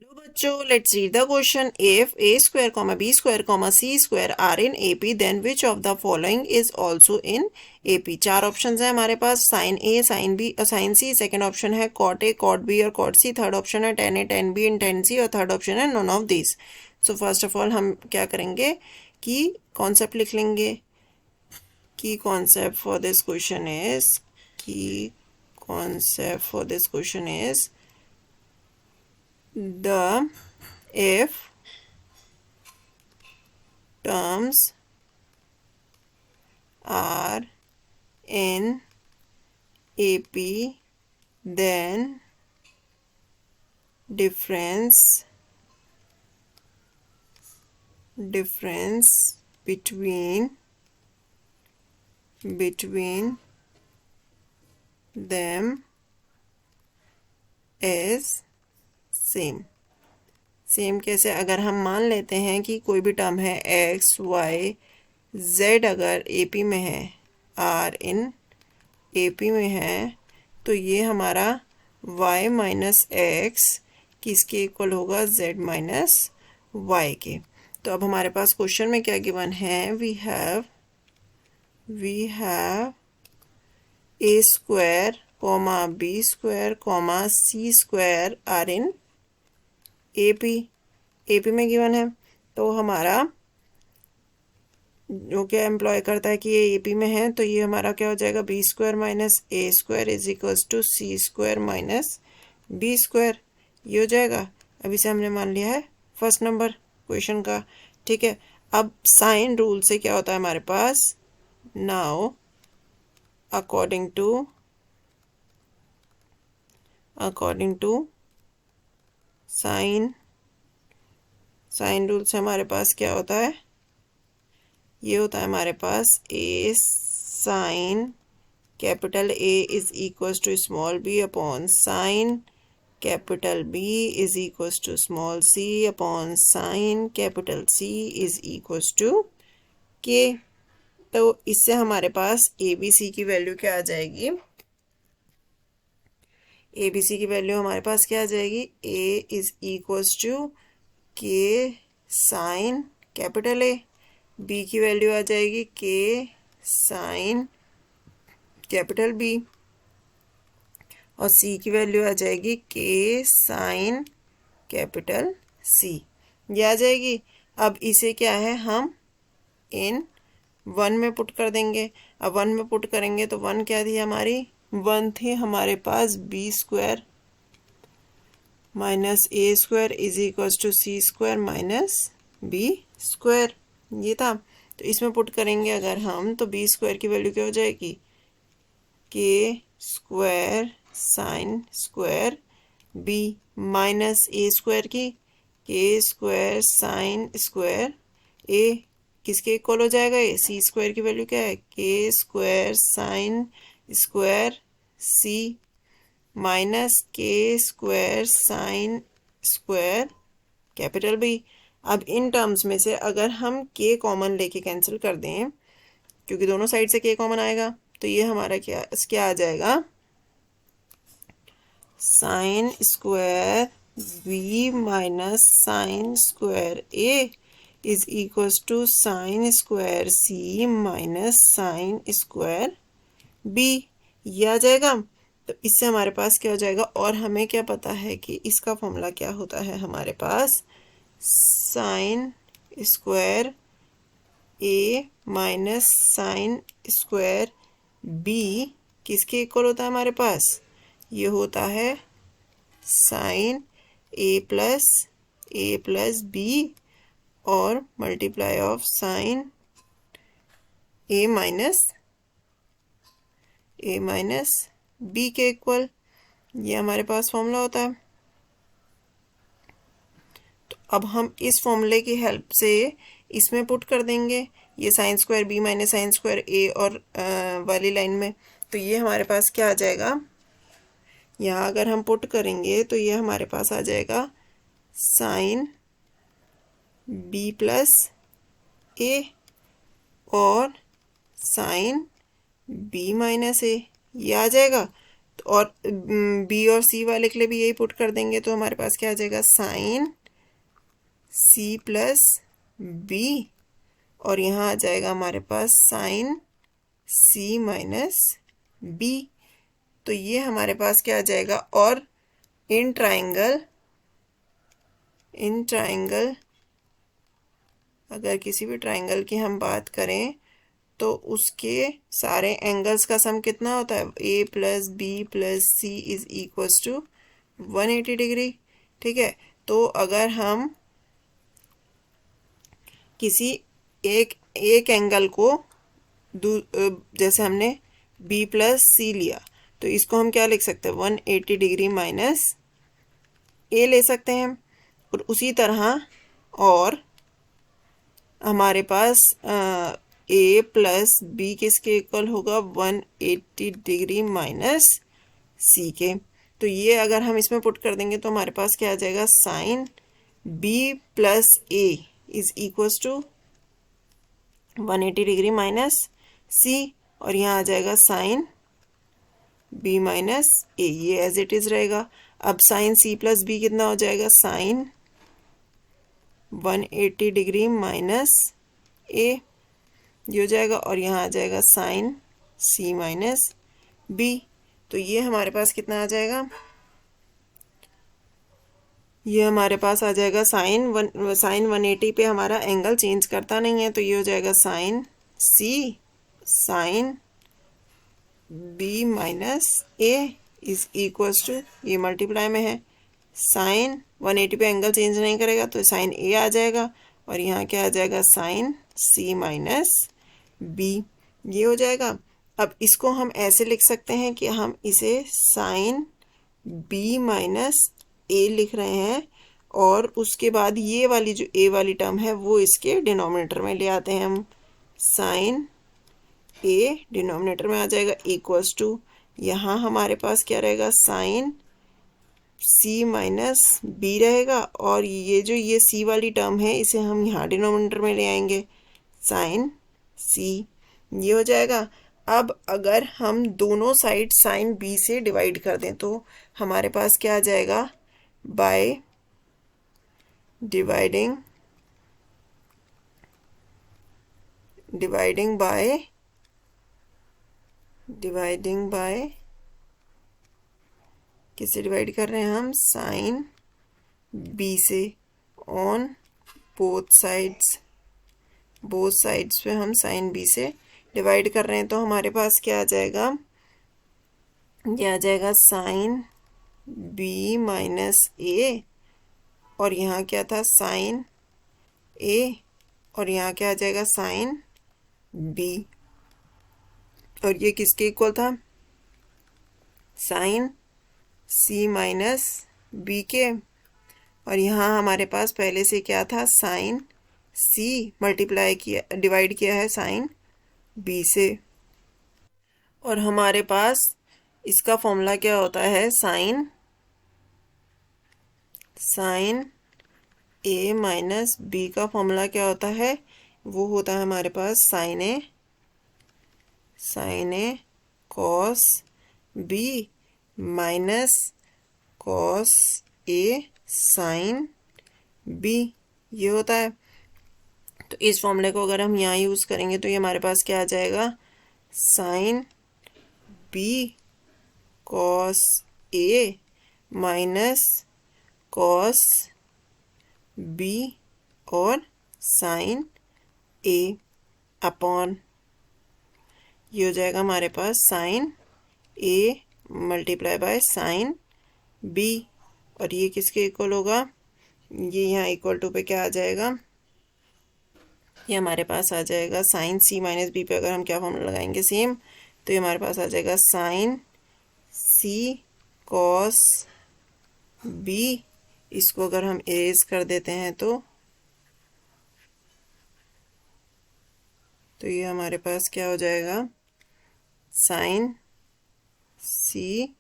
Hello बच्चों, let's read the question. If A square comma B square comma C square are in AP then which of the following is also in AP. चार options हैं हमारे पास. Sine A, sine B और sine C. Second option है cot A, cot B और cot C. Third option है tan A, tan B and tan C. और third option है none of this. So first of all हम क्या करेंगे कि कॉन्सेप्ट लिख लेंगे. Key concept for this question is key concept for this question is the if terms are in AP, then difference between them is same कैसे? अगर हम मान लेते हैं कि कोई भी टर्म है एक्स वाई जेड अगर एपी में है, आर इन एपी में है, तो ये हमारा y माइनस एक्स किसके इक्वल होगा? z माइनस वाई के. तो अब हमारे पास क्वेश्चन में क्या गिवन है? We have a square comma B square comma C square are in AP में गिवन है. तो हमारा जो क्या एम्प्लॉय करता है कि ये एपी में है, तो ये हमारा क्या हो जाएगा? B square minus A square is equals to C square minus B square. ये हो जाएगा. अभी से हमने मान लिया है फर्स्ट नंबर क्वेश्चन का. ठीक है. अब साइन रूल से क्या होता है हमारे पास? Now according to sine rule से हमारे पास क्या होता है? ये होता है हमारे पास A sine capital A is equals to small B upon sine capital B is equals to small C upon sine capital C is equals to K. तो इससे हमारे पास ए बी सी की वैल्यू क्या आ जाएगी? ए बी सी की value हमारे पास क्या आ जाएगी? ए इज इक्वल्स टू के साइन कैपिटल ए. बी की वैल्यू आ जाएगी के साइन कैपिटल बी. और सी की वैल्यू आ जाएगी के साइन कैपिटल सी. ये आ जाएगी. अब इसे क्या है, हम इन वन में पुट कर देंगे. अब वन में पुट करेंगे तो वन क्या थी हमारी? वन थी हमारे पास B square minus A square is equals to C square minus B square. ये था. तो इसमें पुट करेंगे अगर हम, तो बी स्क्वायर की वैल्यू क्या हो जाएगी? K square sine square B minus ए स्क्वायर की के स्क्वायर साइन स्क्वायर ए. किसके इक्वल हो जाएगा? ये सी स्क्वायर की वैल्यू क्या है? K square sine square C minus k square sine square capital B. अब इन टर्म्स में से अगर हम के कॉमन लेके कैंसिल कर दें, क्योंकि दोनों साइड से के कॉमन आएगा, तो ये हमारा क्या आ जाएगा? Sine square B minus sine square A is equals to sine square C minus sine square B. ये आ जाएगा. तो इससे हमारे पास क्या हो जाएगा? और हमें क्या पता है कि इसका फॉर्मूला क्या होता है हमारे पास? Sine square A minus sine square B किसके इक्वल होता है हमारे पास? ये होता है साइन ए प्लस बी और multiply of sine A minus B के इक्वल. ये हमारे पास फॉर्मूला होता है. तो अब हम इस फॉर्मूले की हेल्प से इसमें पुट कर देंगे, ये sine square B minus sine square A और वाली लाइन में. तो ये हमारे पास क्या आ जाएगा? यहाँ अगर हम पुट करेंगे तो ये हमारे पास आ जाएगा साइन बी प्लस ए और साइन बी माइनस ए. ये आ जाएगा. तो और बी और सी वाले के लिए भी यही पुट कर देंगे, तो हमारे पास क्या आ जाएगा, साइन सी प्लस बी, और यहाँ आ जाएगा हमारे पास साइन सी माइनस बी। तो ये हमारे पास क्या आ जाएगा, और इन ट्राइंगल अगर किसी भी ट्राइंगल की हम बात करें तो उसके सारे एंगल्स का सम कितना होता है, A plus B plus C is equals to 180 degree. ठीक है, तो अगर हम किसी एक एंगल को जैसे हमने बी प्लस सी लिया, तो इसको हम क्या लिख सकते हैं, 180 डिग्री माइनस ए ले सकते हैं। और उसी तरह और हमारे पास ए प्लस बी किसके इक्वल होगा, 180 डिग्री माइनस सी के। तो ये अगर हम इसमें पुट कर देंगे तो हमारे पास क्या आ जाएगा, sine B plus A is equals to 180 degree minus C, और यहाँ आ जाएगा साइन बी माइनस ए, ये एज इट इज रहेगा। अब साइन सी प्लस बी कितना हो जाएगा, साइन 180 डिग्री माइनस ए, ये हो जाएगा, और यहाँ आ जाएगा साइन सी माइनस बी। तो ये हमारे पास कितना आ जाएगा, ये हमारे पास आ जाएगा साइन 180 पे हमारा एंगल चेंज करता नहीं है, तो ये हो जाएगा sine C sine B minus A is equals to, ये मल्टीप्लाई में है, साइन 180 पे एंगल चेंज नहीं करेगा तो साइन ए आ जाएगा, और यहाँ क्या आ जाएगा, साइन सी माइनस बी, ये हो जाएगा। अब इसको हम ऐसे लिख सकते हैं कि हम इसे साइन बी माइनस ए लिख रहे हैं, और उसके बाद ये वाली जो ए वाली टर्म है वो इसके डिनोमिनेटर में ले आते हैं हम, साइन ए डिनोमिनेटर में आ जाएगा इक्वल्स टू, यहाँ हमारे पास क्या रहेगा, साइन सी माइनस बी रहेगा, और ये सी वाली टर्म है इसे हम यहाँ डिनोमिनेटर में ले आएंगे, साइन सी, ये हो जाएगा। अब अगर हम दोनों साइड साइन बी से डिवाइड कर दें तो हमारे पास क्या आ जाएगा, बाय डिवाइडिंग बाय किससे डिवाइड कर रहे हैं हम, साइन बी से, ऑन बोथ साइड्स पे हम साइन बी से डिवाइड कर रहे हैं, तो हमारे पास क्या आ जाएगा, ये आ जाएगा साइन बी माइनस ए, और यहाँ क्या था, साइन ए, और यहाँ क्या आ जाएगा, साइन बी, और ये किसके इक्वल था, साइन सी माइनस बी के, और यहाँ हमारे पास पहले से क्या था, साइन सी मल्टीप्लाई किया डिवाइड किया है साइन बी से, और हमारे पास इसका फॉर्मूला क्या होता है, साइन ए माइनस बी का फॉर्मूला क्या होता है, वो होता है हमारे पास sine A cos B minus cos A sine B, ये होता है। तो इस फॉर्मूले को अगर हम यहाँ यूज़ करेंगे तो ये हमारे पास क्या आ जाएगा, sine B cos A minus cos B और साइन ए अपॉन, ये हो जाएगा हमारे पास sine A multiply by sine B, और ये किसके इक्वल होगा, ये यहाँ इक्वल टू पे क्या आ जाएगा, ये हमारे पास आ जाएगा साइन सी माइनस बी पे अगर हम क्या फॉर्मूला लगाएंगे सेम, तो ये हमारे पास आ जाएगा साइन सी कॉस बी, इसको अगर हम इरेज कर देते हैं तो ये हमारे पास क्या हो जाएगा, साइन सी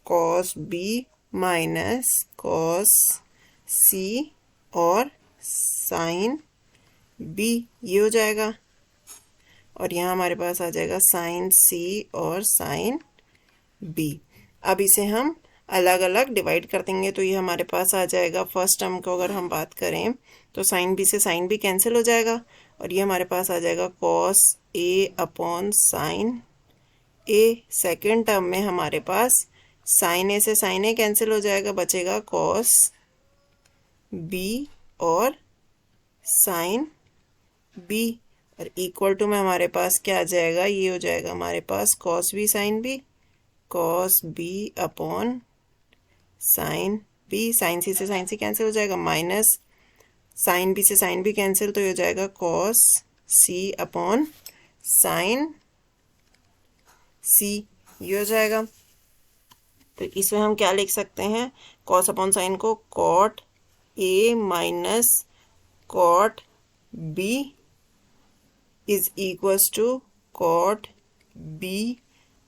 कॉस बी माइनस कॉस सी और साइन बी, ये हो जाएगा, और यहाँ हमारे पास आ जाएगा साइन सी और साइन बी। अब इसे हम अलग अलग डिवाइड कर देंगे, तो ये हमारे पास आ जाएगा फर्स्ट टर्म को अगर हम बात करें तो साइन बी से साइन बी कैंसिल हो जाएगा और ये हमारे पास आ जाएगा cos A upon sine A. Second term में हमारे पास साइन ए से साइन ए कैंसिल हो जाएगा, बचेगा कॉस बी और साइन बी और इक्वल टू में हमारे पास क्या आ जाएगा, ये हो जाएगा हमारे पास cos B sine B, cos B upon sine B. Sine C से साइन सी कैंसिल हो जाएगा, माइनस साइन बी से साइन बी कैंसिल, तो ये हो जाएगा cos C upon sine C, ये हो जाएगा। तो इसमें हम क्या लिख सकते हैं, कॉस अपॉन साइन को cot A minus cot B is equals to cot B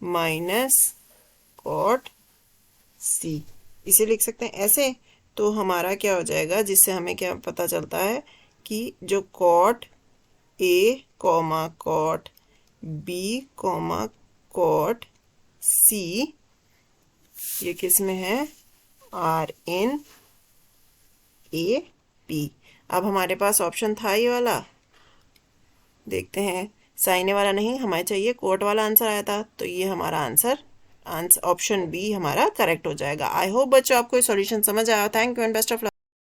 minus cot C, इसे लिख सकते हैं ऐसे। तो हमारा क्या हो जाएगा, जिससे हमें क्या पता चलता है कि जो cot A comma cot B comma cot C, ये किस में है, आर इन ए पी। अब हमारे पास ऑप्शन था ये वाला, देखते हैं, साइन ए वाला नहीं, हमें चाहिए कोट वाला आंसर आया था, तो ये हमारा आंसर ऑप्शन बी हमारा करेक्ट हो जाएगा। आई होप बच्चों आपको ये सॉल्यूशन समझ आया। Thank you and best of luck.